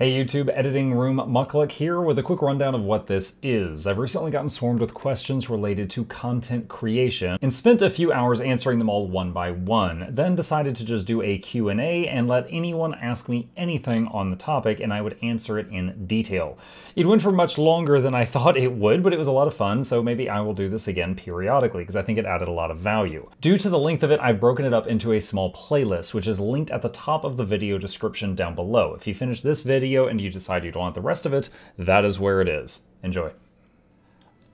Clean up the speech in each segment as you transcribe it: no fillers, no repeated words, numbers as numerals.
Hey YouTube, Editing Room Mukluk here with a quick rundown of what this is. I've recently gotten swarmed with questions related to content creation and spent a few hours answering them all one by one, then decided to just do a Q&A and let anyone ask me anything on the topic and I would answer it in detail. It went for much longer than I thought it would, but it was a lot of fun, so maybe I will do this again periodically because I think it added a lot of value. Due to the length of it, I've broken it up into a small playlist, which is linked at the top of the video description down below. If you finish this video and you decide you don't want the rest of it, that is where it is. Enjoy.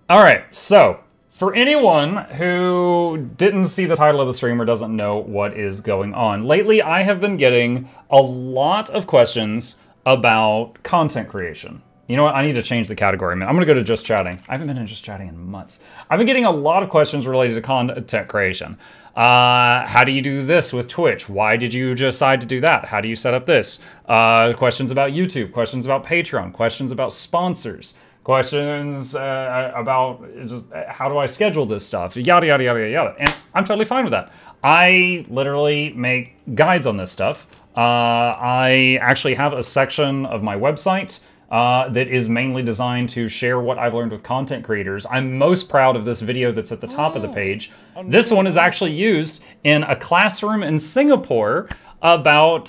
All right, so for anyone who didn't see the title of the stream or doesn't know what is going on, lately I have been getting a lot of questions about content creation. You know what? I need to change the category. I'm going to go to Just Chatting. I haven't been in Just Chatting in months. I've been getting a lot of questions related to content creation. How do you do this with Twitch? Why did you decide to do that? How do you set up this? Questions about YouTube, questions about Patreon, questions about sponsors, questions about just how do I schedule this stuff, yada, yada, yada, yada. And I'm totally fine with that. I literally make guides on this stuff. I actually have a section of my website that is mainly designed to share what I've learned with content creators. I'm most proud of this video that's at the top of the page. This one is actually used in a classroom in Singapore about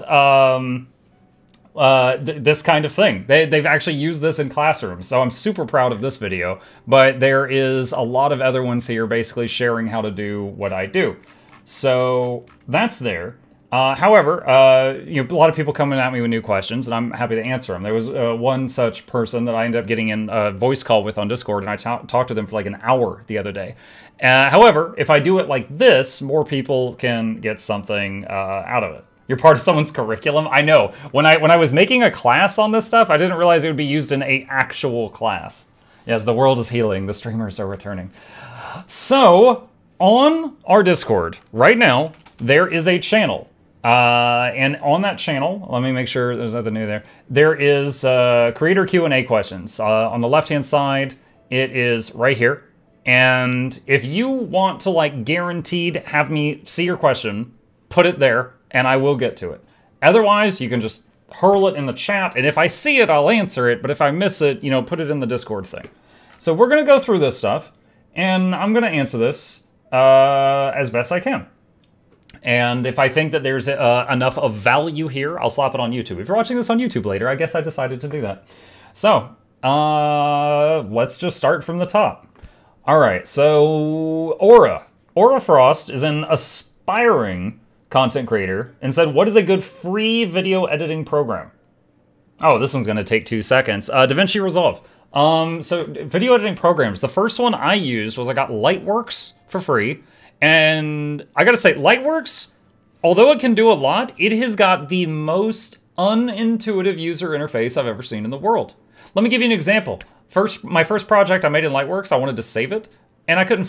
this kind of thing. They've actually used this in classrooms, so I'm super proud of this video. But there is a lot of other ones here basically sharing how to do what I do. So that's there. However, you know, a lot of people coming at me with new questions, and I'm happy to answer them. There was one such person that I ended up getting in a voice call with on Discord, and I talked to them for like an hour the other day. However, if I do it like this, more people can get something out of it. You're part of someone's curriculum? I know. When I was making a class on this stuff, I didn't realize it would be used in an actual class. Yes, the world is healing. The streamers are returning. So, on our Discord, right now, there is a channel. And on that channel, let me make sure there's nothing new there. There is creator Q&A questions. On the left-hand side, it is right here. And if you want to like guaranteed have me see your question, put it there and I will get to it. Otherwise, you can just hurl it in the chat. And if I see it, I'll answer it. But if I miss it, you know, put it in the Discord thing. So we're going to go through this stuff and I'm going to answer this as best I can. And if I think that there's enough of value here, I'll slap it on YouTube. If you're watching this on YouTube later, I guess I decided to do that. So, let's just start from the top. All right, so Aura Frost is an aspiring content creator and said, what is a good free video editing program? Oh, this one's going to take 2 seconds. DaVinci Resolve. So video editing programs. The first one I used was I got Lightworks for free. And I gotta say, Lightworks, although it can do a lot, it has got the most unintuitive user interface I've ever seen in the world. Let me give you an example. My first project I made in Lightworks, I wanted to save it, and I couldn't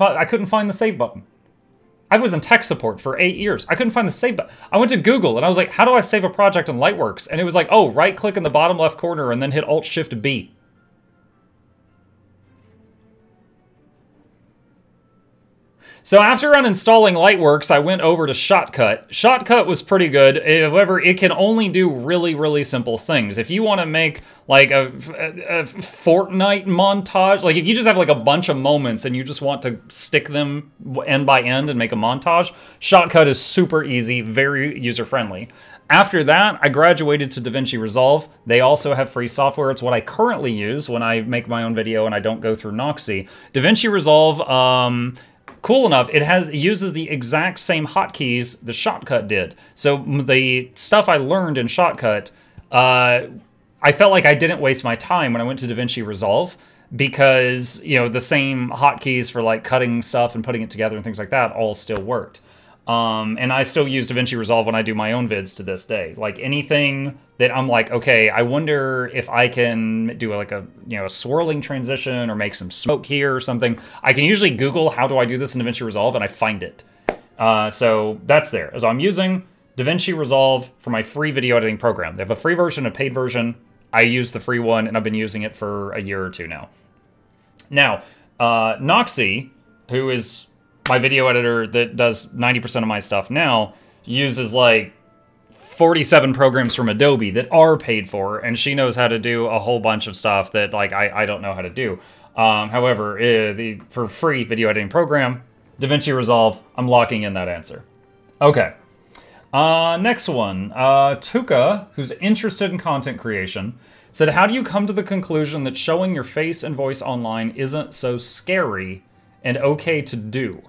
find the save button. I was in tech support for 8 years. I couldn't find the save button. I went to Google and I was like, how do I save a project in Lightworks? And it was like, oh, right click in the bottom left corner and then hit Alt-Shift-B. So after uninstalling Lightworks, I went over to Shotcut. Shotcut was pretty good. However, it can only do really, really simple things. If you want to make like a Fortnite montage, like if you just have like a bunch of moments and you just want to stick them end by end and make a montage, Shotcut is super easy, very user-friendly. After that, I graduated to DaVinci Resolve. They also have free software. It's what I currently use when I make my own video and I don't go through Noxie. DaVinci Resolve, cool enough, it uses the exact same hotkeys the Shotcut did. So the stuff I learned in Shotcut, I felt like I didn't waste my time when I went to DaVinci Resolve because, you know, the same hotkeys for like cutting stuff and putting it together and things like that all still worked. And I still use DaVinci Resolve when I do my own vids to this day. Like anything that I'm like, okay, I wonder if I can do like a, you know, a swirling transition or make some smoke here or something. I can usually Google how do I do this in DaVinci Resolve and I find it. So that's there. So I'm using DaVinci Resolve for my free video editing program. They have a free version, a paid version. I use the free one and I've been using it for a year or two now. Now, Noxie, who is my video editor that does 90% of my stuff now, uses like 47 programs from Adobe that are paid for, and she knows how to do a whole bunch of stuff that like I don't know how to do. However, for free video editing program, DaVinci Resolve, I'm locking in that answer. Okay. Next one. Tuka, who's interested in content creation, said, how do you come to the conclusion that showing your face and voice online isn't so scary and okay to do?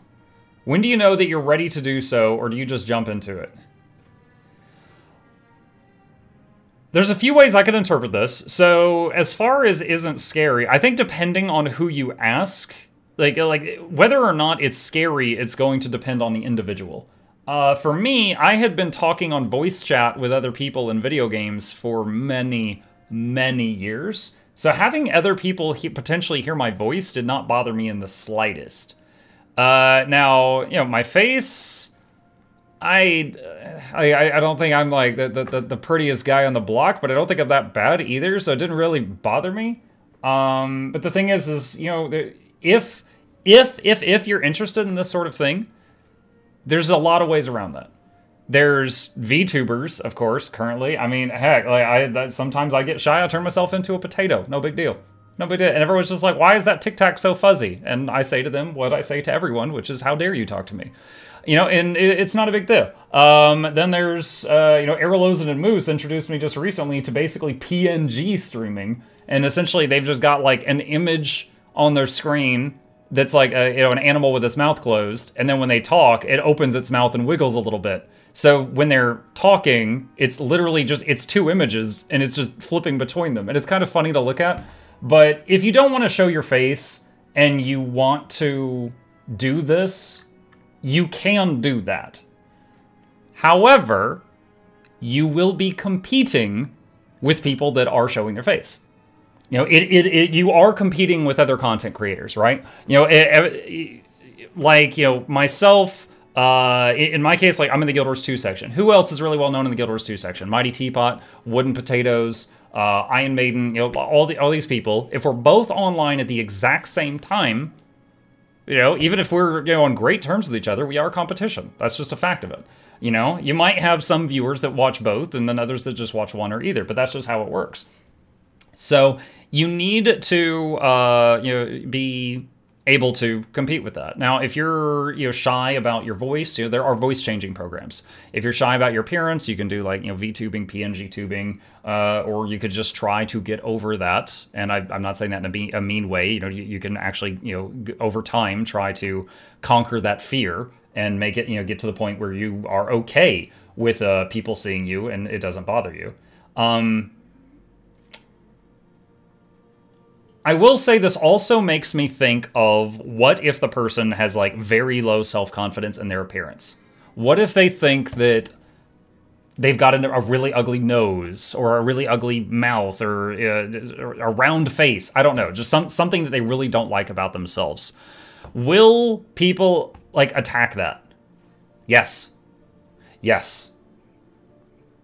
When do you know that you're ready to do so, or do you just jump into it? There's a few ways I could interpret this. So as far as isn't scary, I think depending on who you ask, like whether or not it's scary, it's going to depend on the individual. For me, I had been talking on voice chat with other people in video games for many, many years. So having other people potentially hear my voice did not bother me in the slightest. Now, you know, my face, I don't think I'm like the prettiest guy on the block, but I don't think I'm that bad either, so it didn't really bother me. But the thing is, you know, if you're interested in this sort of thing, there's a lot of ways around that. There's VTubers, of course, currently. I mean, heck, like sometimes I get shy, I turn myself into a potato. No big deal. No big deal. And everyone's just like, why is that Tic Tac so fuzzy? And I say to them what I say to everyone, which is, how dare you talk to me? You know, and it's not a big deal. Then there's, you know, Erolozen and Moose introduced me just recently to basically PNG streaming. And essentially they've just got like an image on their screen that's like, you know, an animal with its mouth closed. And then when they talk, it opens its mouth and wiggles a little bit. So when they're talking, it's literally just, it's two images and it's just flipping between them. And it's kind of funny to look at. But if you don't want to show your face and you want to do this, you can do that. However, you will be competing with people that are showing their face. You know, you are competing with other content creators, right? You know, like, you know, myself, in my case, like I'm in the Guild Wars 2 section. Who else is really well known in the Guild Wars 2 section? Mighty Teapot, Wooden Potatoes, Iron Maiden, you know, all these people. If we're both online at the exact same time, you know, even if we're, you know, on great terms with each other, we are competition. That's just a fact of it. You know, you might have some viewers that watch both and then others that just watch one or either, but that's just how it works. So you need to, you know, be able to compete with that. Now, if you're, you know, shy about your voice, you know, there are voice changing programs. If you're shy about your appearance, you can do like, you know, VTubing, PNG tubing, or you could just try to get over that. And I'm not saying that in a mean way. You know, you can actually, you know, over time try to conquer that fear and make it, you know, get to the point where you are okay with people seeing you and it doesn't bother you. I will say this also makes me think of what if the person has like very low self-confidence in their appearance? What if they think that they've got a really ugly nose or a really ugly mouth or a round face? I don't know, just something that they really don't like about themselves. Will people like attack that? Yes. Yes.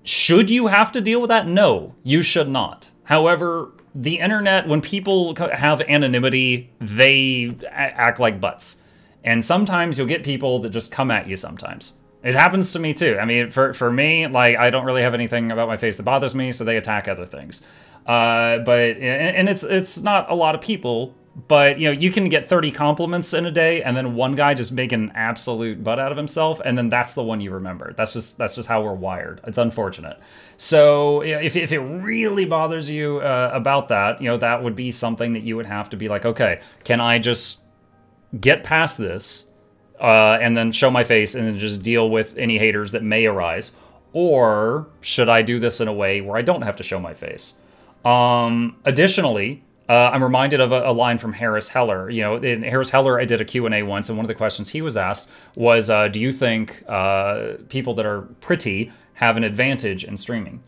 Should you have to deal with that? No, you should not. However, the internet, when people have anonymity, they act like butts. And sometimes you'll get people that just come at you sometimes. It happens to me too. I mean, for me, like, I don't really have anything about my face that bothers me, so they attack other things. And it's not a lot of people, but, you know, you can get 30 compliments in a day, and then one guy just make an absolute butt out of himself, and then that's the one you remember. That's just how we're wired. It's unfortunate. So if it really bothers you about that, you know, that would be something that you would have to be like, okay, can I just get past this and then show my face and then just deal with any haters that may arise? Or should I do this in a way where I don't have to show my face? Additionally, I'm reminded of a line from Harris Heller. You know, in Harris Heller, I did a Q&A once, and one of the questions he was asked was, do you think people that are pretty have an advantage in streaming?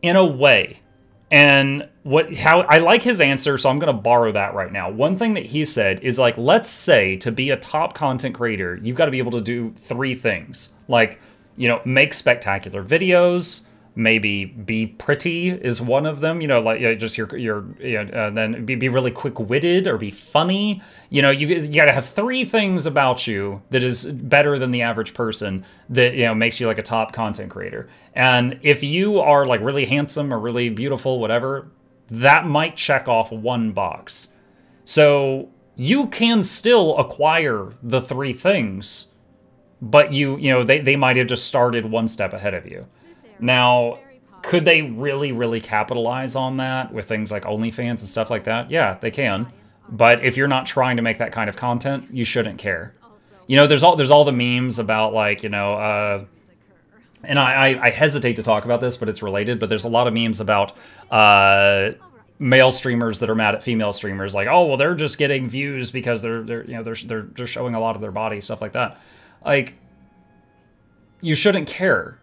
In a way. And how I like his answer, so I'm going to borrow that right now. One thing that he said is, like, let's say to be a top content creator, you've got to be able to do 3 things. Like, you know, make spectacular videos, maybe be pretty is one of them, you know, like just then be really quick-witted or be funny. You know, you gotta have 3 things about you that is better than the average person that, you know, makes you like a top content creator. And if you are like really handsome or really beautiful, whatever, that might check off 1 box. So you can still acquire the 3 things, but you know, they might have just started 1 step ahead of you. Now, could they really, really capitalize on that with things like OnlyFans and stuff like that? Yeah, they can. But if you're not trying to make that kind of content, you shouldn't care. You know, there's all the memes about, like, you know, and I hesitate to talk about this, but it's related. But there's a lot of memes about male streamers that are mad at female streamers, like, oh, well, they're just getting views because they're showing a lot of their body, stuff like that. Like, you shouldn't care.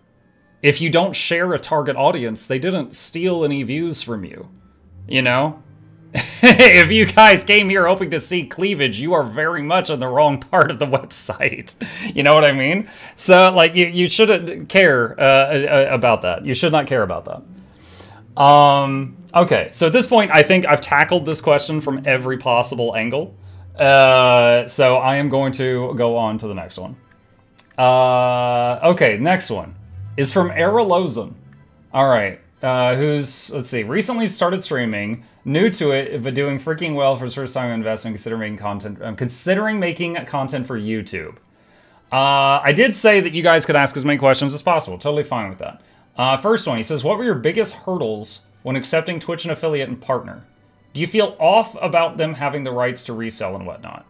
If you don't share a target audience, they didn't steal any views from you, you know? If you guys came here hoping to see cleavage, you are very much on the wrong part of the website. You know what I mean? So, like, you shouldn't care about that. You should not care about that. Okay, so at this point, I think I've tackled this question from every possible angle. So I am going to go on to the next one. Okay, next one is from Erolozan. All right, who's, let's see, recently started streaming, new to it, but doing freaking well for his first time investment, considering making content for YouTube. I did say that you guys could ask as many questions as possible. Totally fine with that. First one, he says, what were your biggest hurdles when accepting Twitch and affiliate and partner? Do you feel off about them having the rights to resell and whatnot?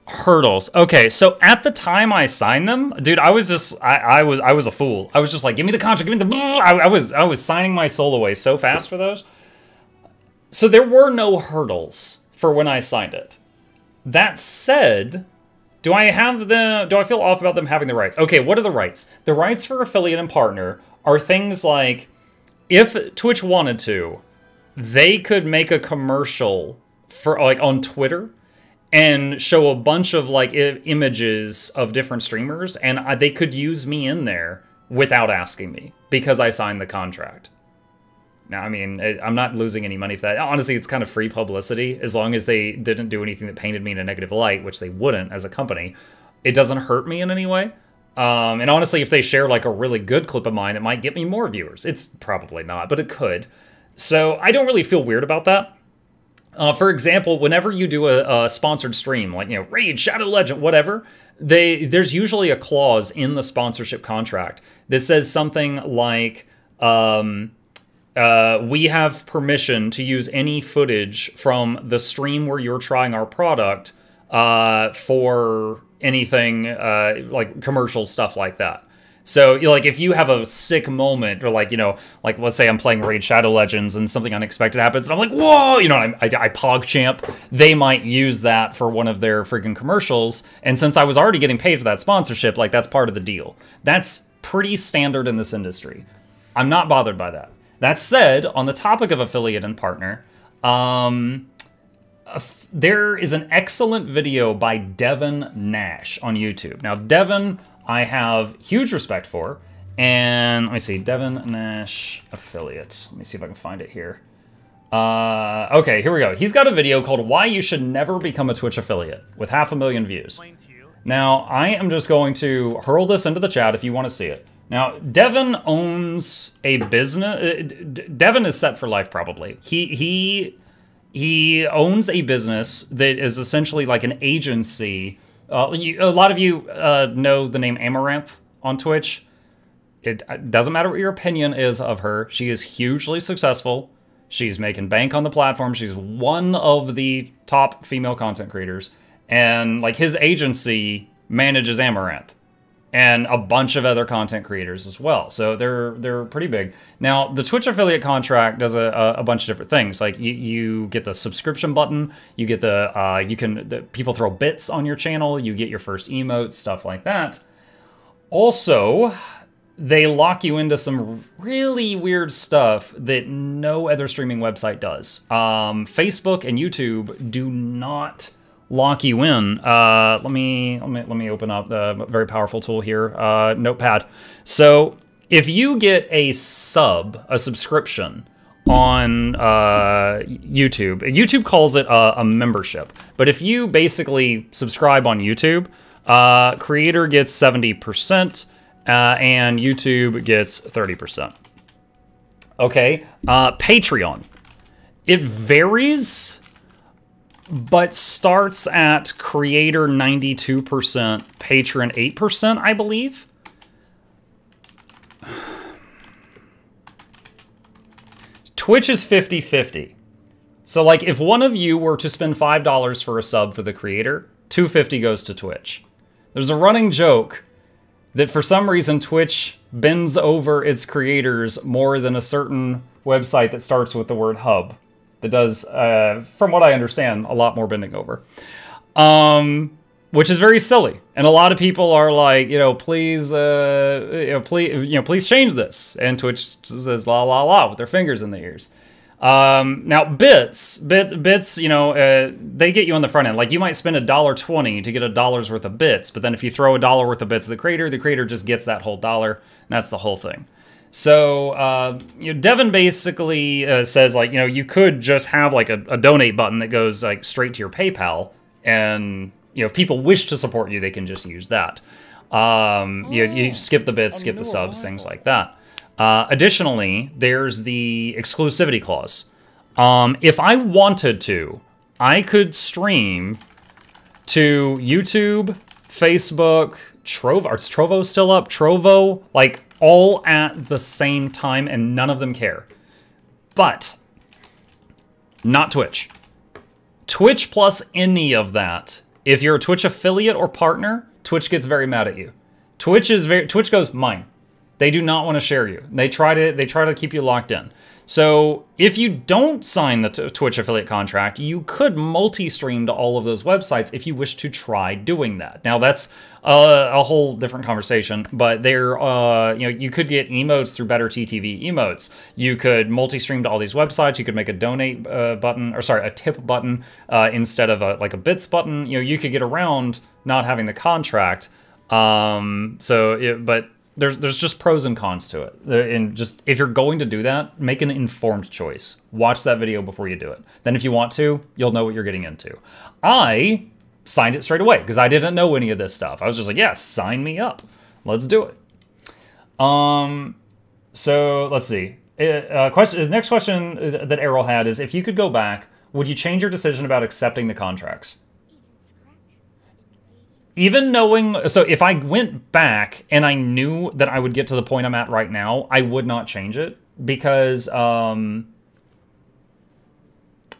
Hurdles. Okay, so at the time I signed them, dude, I was just, I was a fool. I was just like, give me the contract, give me the, I was signing my soul away so fast for those. So there were no hurdles for when I signed it. That said, do I feel off about them having the rights? Okay, what are the rights? The rights for affiliate and partner are things like, if Twitch wanted to, they could make a commercial for, like, on Twitter and show a bunch of, like, images of different streamers, and they could use me in there without asking me because I signed the contract. Now, I mean, I'm not losing any money for that. Honestly, it's kind of free publicity. As long as they didn't do anything that painted me in a negative light, which they wouldn't as a company, it doesn't hurt me in any way. And honestly, if they share, like, a really good clip of mine, it might get me more viewers. It's probably not, but it could. So I don't really feel weird about that. For example, whenever you do a sponsored stream, like, you know, Raid, Shadow Legend, whatever, there's usually a clause in the sponsorship contract that says something like, we have permission to use any footage from the stream where you're trying our product for anything like commercial stuff like that. So, like, if you have a sick moment, or, like, you know, like, let's say I'm playing Raid Shadow Legends and something unexpected happens, and I'm like, whoa, you know, I PogChamp, they might use that for one of their freaking commercials, and since I was already getting paid for that sponsorship, like, that's part of the deal. That's pretty standard in this industry. I'm not bothered by that. That said, on the topic of affiliate and partner, there is an excellent video by Devin Nash on YouTube. Now, Devin, I have huge respect for, and let me see, Devin Nash affiliate. Let me see if I can find it here. Okay, here we go. He's got a video called Why You Should Never Become a Twitch Affiliate with 500,000 views. Now, I am just going to hurl this into the chat if you want to see it. Now, Devin owns a business. Devin is set for life, probably. He owns a business that is essentially like an agency. A lot of you know the name Amaranth on Twitch. It doesn't matter what your opinion is of her. She is hugely successful. She's making bank on the platform. She's one of the top female content creators. And, like, his agency manages Amaranth and a bunch of other content creators as well. So they're pretty big. Now, the Twitch affiliate contract does a bunch of different things. Like, you get the subscription button, you get people throw bits on your channel, you get your first emotes, stuff like that. Also, they lock you into some really weird stuff that no other streaming website does. Facebook and YouTube do not lock you in. Let me open up the very powerful tool here, Notepad. So if you get a subscription on YouTube calls it a membership. But if you basically subscribe on YouTube, creator gets 70%, and YouTube gets 30%. Okay, Patreon. It varies, but starts at creator 92%, patron 8%, I believe. Twitch is 50-50. So like if one of you were to spend $5 for a sub for the creator, $2.50 goes to Twitch. There's a running joke that for some reason Twitch bends over its creators more than a certain website that starts with the word hub. That does, from what I understand, a lot more bending over. Which is very silly. And a lot of people are like, please, please change this. And Twitch says la la la with their fingers in the ears. Now bits, they get you on the front end. Like you might spend $1.20 to get $1 worth of bits, but then if you throw $1 worth of bits at the creator just gets that whole dollar, and that's the whole thing. So, Devin basically says like, you could just have like a donate button that goes like straight to your PayPal, and if people wish to support you, they can just use that. You skip the bits, skip the subs, things like that. Additionally, there's the exclusivity clause. If I wanted to, I could stream to YouTube, Facebook, Trovo. Is Trovo still up? Trovo, like all at the same time, and none of them care. But not Twitch. Twitch plus any of that. If you're a Twitch affiliate or partner, Twitch gets very mad at you. Twitch goes, mine. They do not want to share you. They try to keep you locked in. So if you don't sign the Twitch affiliate contract, you could multi-stream to all of those websites if you wish to try doing that. Now that's a whole different conversation, but you could get emotes through Better TTV emotes. You could multi-stream to all these websites. You could make a donate button, or sorry, a tip button instead of a bits button. You could get around not having the contract. But there's just pros and cons to it. And just, if you're going to do that, make an informed choice. Watch that video before you do it. Then if you want to, you'll know what you're getting into. I signed it straight away because I didn't know any of this stuff. I was just like, yeah, sign me up. Let's do it. So let's see. The next question that Errol had is, if you could go back, would you change your decision about accepting the contracts? Even knowing, so if I went back and I knew that I would get to the point I'm at right now, I would not change it because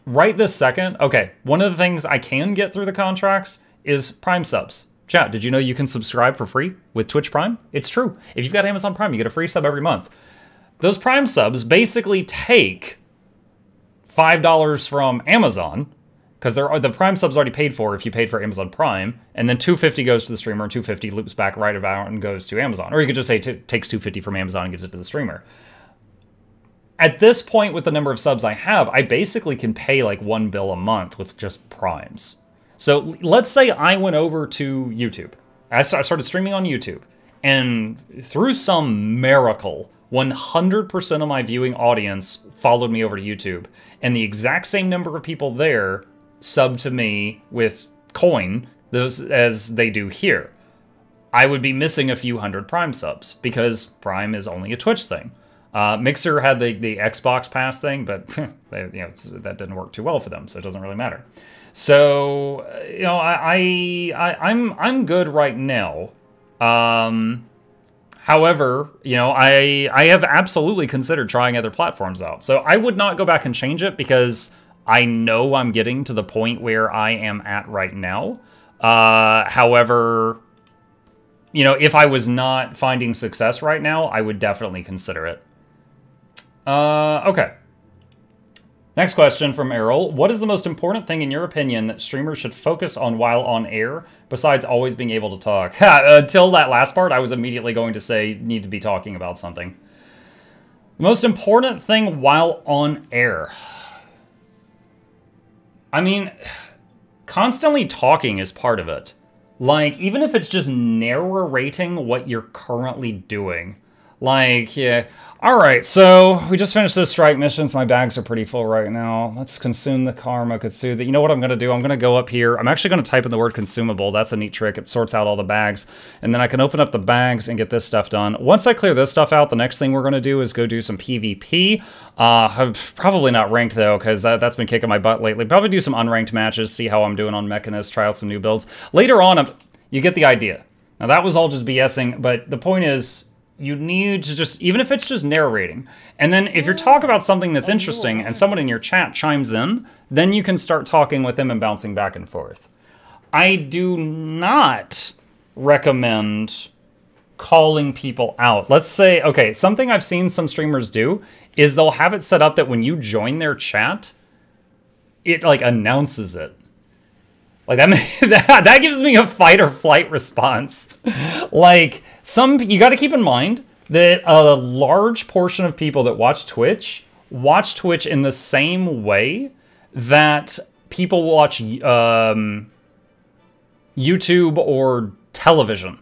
right this second, okay, one of the things I can get through the contracts is Prime subs. Chat, did you know you can subscribe for free with Twitch Prime? It's true. If you've got Amazon Prime, you get a free sub every month. Those Prime subs basically take $5 from Amazon, because the Prime sub's already paid for if you paid for Amazon Prime, and then $2.50 goes to the streamer, and $2.50 loops back right about and goes to Amazon. Or you could just say takes $2.50 from Amazon and gives it to the streamer. At this point, with the number of subs I have, I basically can pay like $1 bill a month with just Primes. So let's say I went over to YouTube. I started streaming on YouTube, and through some miracle, 100% of my viewing audience followed me over to YouTube, and the exact same number of people there sub to me with coin as they do here. I would be missing a few hundred Prime subs because Prime is only a Twitch thing. Mixer had the Xbox Pass thing, but that didn't work too well for them, so it doesn't really matter. So I'm good right now. However, I have absolutely considered trying other platforms out. So I would not go back and change it because I know I'm getting to the point where I am at right now. However, if I was not finding success right now, I would definitely consider it. Okay. Next question from Errol. What is the most important thing in your opinion that streamers should focus on while on air, besides always being able to talk? Until that last part, I was immediately going to say need to be talking about something. The most important thing while on air. I mean, constantly talking is part of it. Like, even if it's just narrating what you're currently doing. Like, yeah. All right, so we just finished those strike missions. My bags are pretty full right now. Let's consume the karma, consume the... You know what I'm going to do? I'm going to go up here. I'm actually going to type in the word consumable. That's a neat trick. It sorts out all the bags. And then I can open up the bags and get this stuff done. Once I clear this stuff out, the next thing we're going to do is go do some PvP. Probably not ranked, though, because that's been kicking my butt lately. Probably do some unranked matches, see how I'm doing on Mechanist, try out some new builds. Later on, you get the idea. Now, that was all just BSing, but the point is... You need to just, even if it's just narrating, and then if you're talking about something that's interesting and someone in your chat chimes in, then you can start talking with them and bouncing back and forth. I do not recommend calling people out. Let's say, okay, something I've seen some streamers do is they'll have it set up that when you join their chat, it like announces it. Like that gives me a fight or flight response. Like, you got to keep in mind that a large portion of people that watch Twitch in the same way that people watch YouTube or television.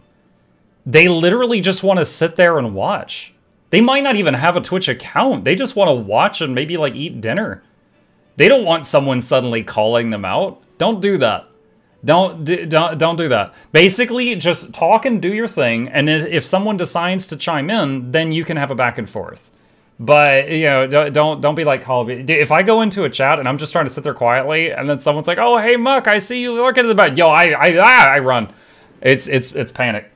They literally just want to sit there and watch. They might not even have a Twitch account. They just want to watch and maybe like eat dinner. They don't want someone suddenly calling them out. Don't do that. Don't do that. Basically, just talk and do your thing, and if someone decides to chime in, then you can have a back and forth. But, you know, don't be like Call of Duty. If I go into a chat and I'm just trying to sit there quietly, and then someone's like, "Oh, hey, Muck, I see you looking at the bed." Yo, I run. It's panic.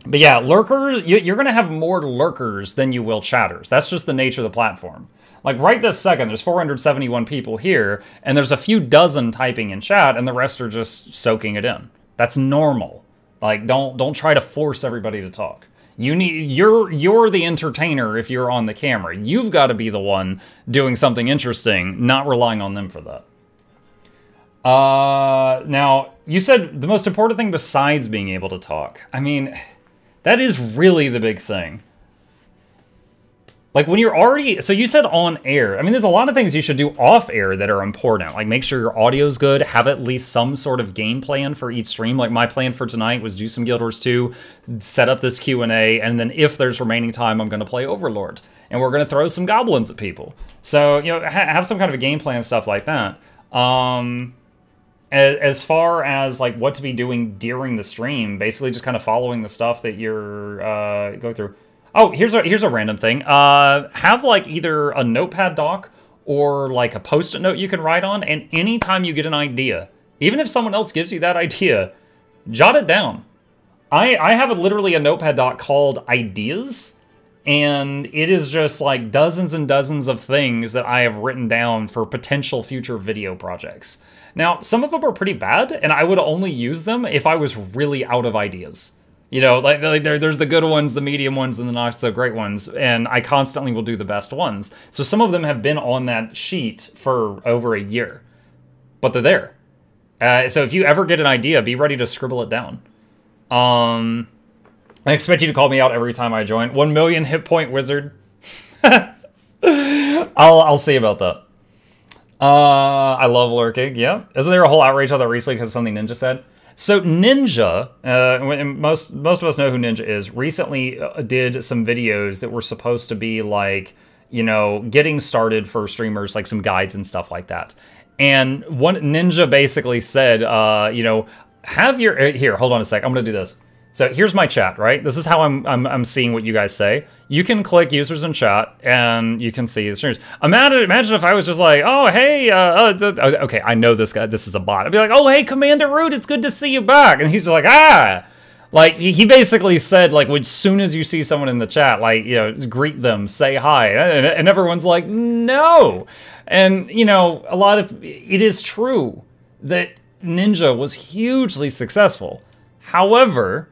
But yeah, lurkers, you're gonna have more lurkers than you will chatters. That's just the nature of the platform. Like right this second, there's 471 people here, and there's a few dozen typing in chat, and the rest are just soaking it in. That's normal. Like, don't try to force everybody to talk. You're the entertainer if you're on the camera. You've got to be the one doing something interesting, not relying on them for that. Now, you said the most important thing besides being able to talk. I mean, that is really the big thing. Like when you're already, so you said on air. I mean, there's a lot of things you should do off air that are important. Like make sure your audio's good, have at least some sort of game plan for each stream. Like my plan for tonight was do some Guild Wars 2, set up this Q&A, and then if there's remaining time, I'm going to play Overlord. And we're going to throw some goblins at people. So, you know, have some kind of a game plan and stuff like that. As far as like what to be doing during the stream, basically just kind of following the stuff that you're going through. Oh, here's a random thing. Have like either a notepad doc or like a post-it note you can write on, and anytime you get an idea, even if someone else gives you that idea, jot it down. I have literally a notepad doc called Ideas, and it is just like dozens and dozens of things that I have written down for potential future video projects. Now, some of them are pretty bad, and I would only use them if I was really out of ideas. You know, like there's the good ones, the medium ones, and the not so great ones, and I constantly will do the best ones. So some of them have been on that sheet for over a year, but they're there. So if you ever get an idea, be ready to scribble it down. I expect you to call me out every time I join. 1 million hit point wizard. I'll see about that. I love lurking. Yeah, isn't there a whole outrage on that recently because of something Ninja said? So Ninja, most of us know who Ninja is, recently did some videos that were supposed to be like, you know, getting started for streamers, like some guides and stuff like that. And one Ninja basically said, you know, have your, here, hold on a sec, I'm gonna do this. So here's my chat, right? This is how I'm seeing what you guys say. You can click users in chat, and you can see the streamers. Imagine if I was just like, oh, hey, okay, I know this guy, this is a bot. I'd be like, oh, hey, Commander Root, it's good to see you back. And he's like, ah. Like, he basically said, like, as soon as you see someone in the chat, like, you know, greet them, say hi. And everyone's like, no. And, you know, it is true that Ninja was hugely successful. However,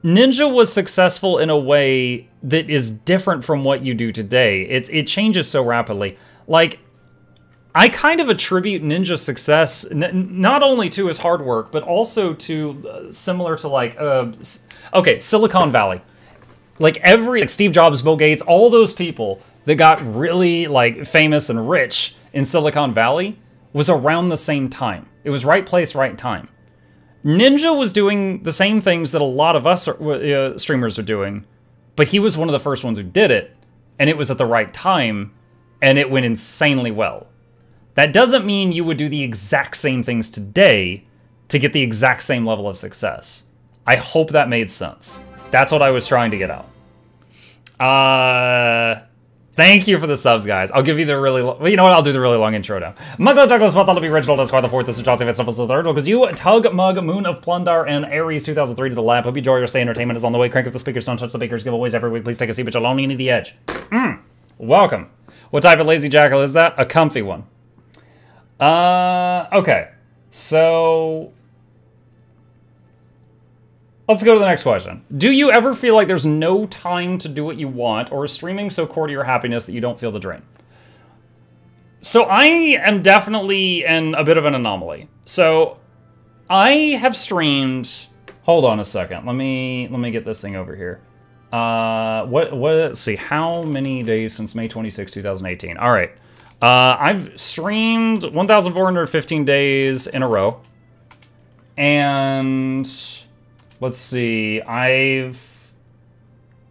Ninja was successful in a way that is different from what you do today. It changes so rapidly. Like, I kind of attribute Ninja's success not only to his hard work, but also to similar to like, okay, Silicon Valley. Like Steve Jobs, Bill Gates, all those people that got really like famous and rich in Silicon Valley was around the same time. It was right place, right time. Ninja was doing the same things that a lot of us streamers are doing But he was one of the first ones who did it, and it was at the right time, and it went insanely well. That doesn't mean you would do the exact same things today to get the exact same level of success. I hope that made sense. That's what I was trying to get out. Thank you for the subs, guys. I'll give you the really well, you know what? I'll do the really long intro now. Muggle Douglas, Bartholomew Reginald, Esquire the Fourth, this is Chauncey Fitzsimmons the Third, because you, Tug, Mug, Moon of Plundar, and Aries 2003 to the lab. Hope you enjoy your stay. Entertainment is on the way. Crank up the speakers, don't touch the bakers, giveaways every week. Please take a seat, but you'll only need the edge. Welcome. What type of lazy jackal is that? A comfy one. Okay. So let's go to the next question. Do you ever feel like there's no time to do what you want, or is streaming so core to your happiness that you don't feel the drain? So I am definitely in a bit of an anomaly. So I have streamed, hold on a second. Let me get this thing over here. Let's see, how many days since May 26, 2018? All right. I've streamed 1,415 days in a row. And let's see, I've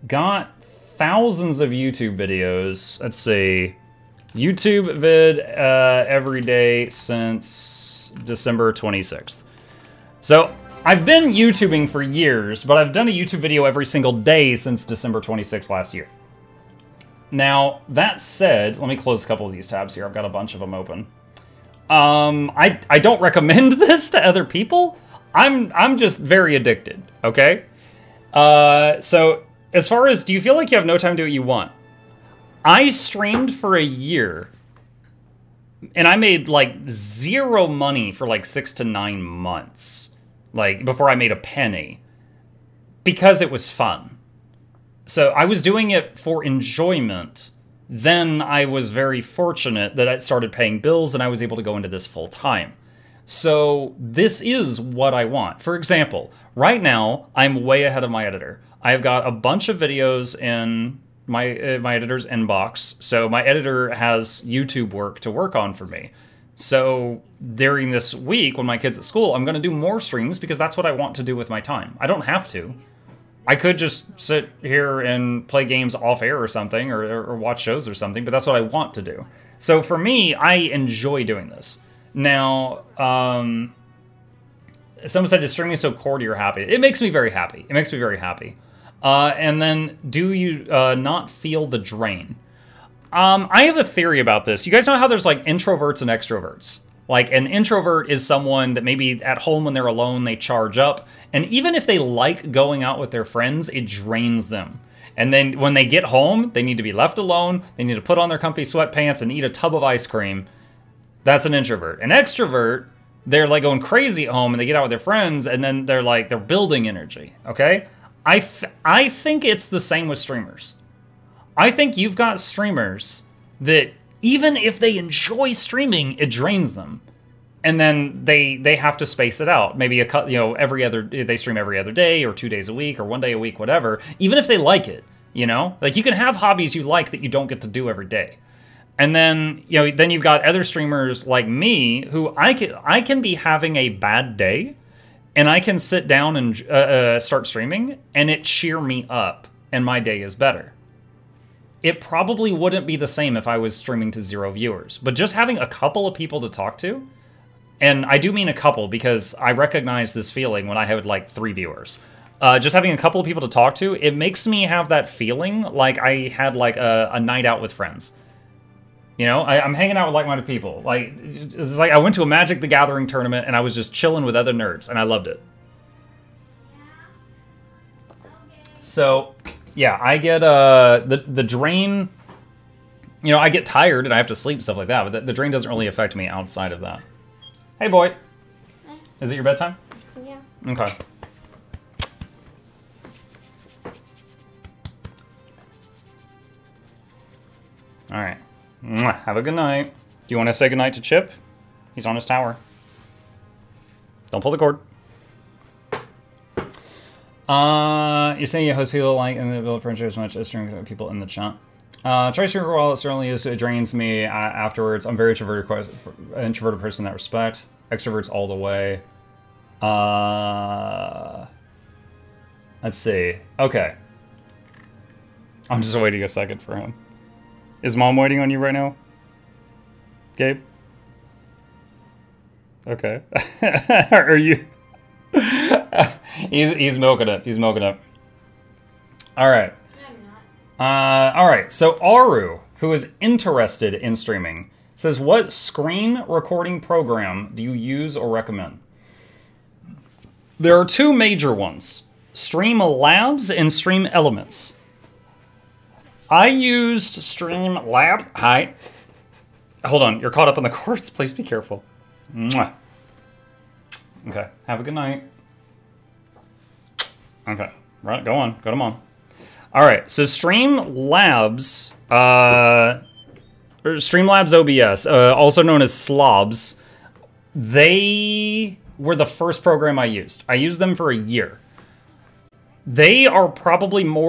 got thousands of YouTube videos. Let's see, YouTube vid every day since December 26th. So I've been YouTubing for years, but I've done a YouTube video every single day since December 26th last year. Now, that said, let me close a couple of these tabs here. I've got a bunch of them open. I don't recommend this to other people. I'm just very addicted, okay? So, as far as, do you feel like you have no time to do what you want? I streamed for a year, and I made, like, zero money for, like, 6 to 9 months. Like, before I made a penny. Because it was fun. So I was doing it for enjoyment. Then I was very fortunate that I started paying bills and I was able to go into this full time. So this is what I want. For example, right now, I'm way ahead of my editor. I've got a bunch of videos in my editor's inbox. So my editor has YouTube work to work on for me. So during this week, when my kid's at school, I'm going to do more streams because that's what I want to do with my time. I don't have to. I could just sit here and play games off air or something, or watch shows or something, but that's what I want to do. So for me, I enjoy doing this. Now, someone said, is streaming so core to your happy? It makes me very happy. It makes me very happy. And then, do you not feel the drain? I have a theory about this. You guys know how there's like introverts and extroverts? Like an introvert is someone that maybe at home when they're alone, they charge up. And even if they like going out with their friends, it drains them. And then when they get home, they need to be left alone. They need to put on their comfy sweatpants and eat a tub of ice cream. That's an introvert. An extrovert, they're like going crazy at home and they get out with their friends and then they're building energy, okay? I think it's the same with streamers. I think you've got streamers that even if they enjoy streaming, it drains them. And then they have to space it out. Maybe they stream every other day or 2 days a week or 1 day a week, whatever. Even if they like it, you know? Like you can have hobbies you like that you don't get to do every day. And then, then you've got other streamers like me who I can be having a bad day and I can sit down and start streaming and it cheer me up and my day is better. It probably wouldn't be the same if I was streaming to 0 viewers, but just having a couple of people to talk to, and I do mean a couple because I recognize this feeling when I had like 3 viewers. Just having a couple of people to talk to, it makes me have that feeling like I had like a night out with friends. You know, I'm hanging out with like-minded people. Like, it's like I went to a Magic the Gathering tournament and I was just chilling with other nerds and I loved it. So yeah, I get the drain, I get tired and I have to sleep, stuff like that, but the drain doesn't really affect me outside of that. Hey, boy. Hi. Is it your bedtime? Yeah. Okay. All right. Have a good night. Do you want to say goodnight to Chip? He's on his tower. Don't pull the cord. You're saying you host people like in the build friendship as much as streaming people in the chat. Try streaming for a while. It certainly is. It drains me afterwards. I'm very introverted person in that respect. Extroverts all the way. Let's see. Okay. I'm just waiting a second for him. Is Mom waiting on you right now? Gabe? Okay. Are you... he's milking it. He's milking it. All right. All right. So Aru, who is interested in streaming, says, what screen recording program do you use or recommend? There are two major ones, Streamlabs and StreamElements. I used Streamlabs. Hi. Hold on. You're caught up in the cords. Please be careful. Mwah. Okay. Have a good night. Okay. Right. Go on. Go to Mom. All right. So Streamlabs, Streamlabs OBS, also known as Slobs, they were the first program I used. I used them for a year. They are probably more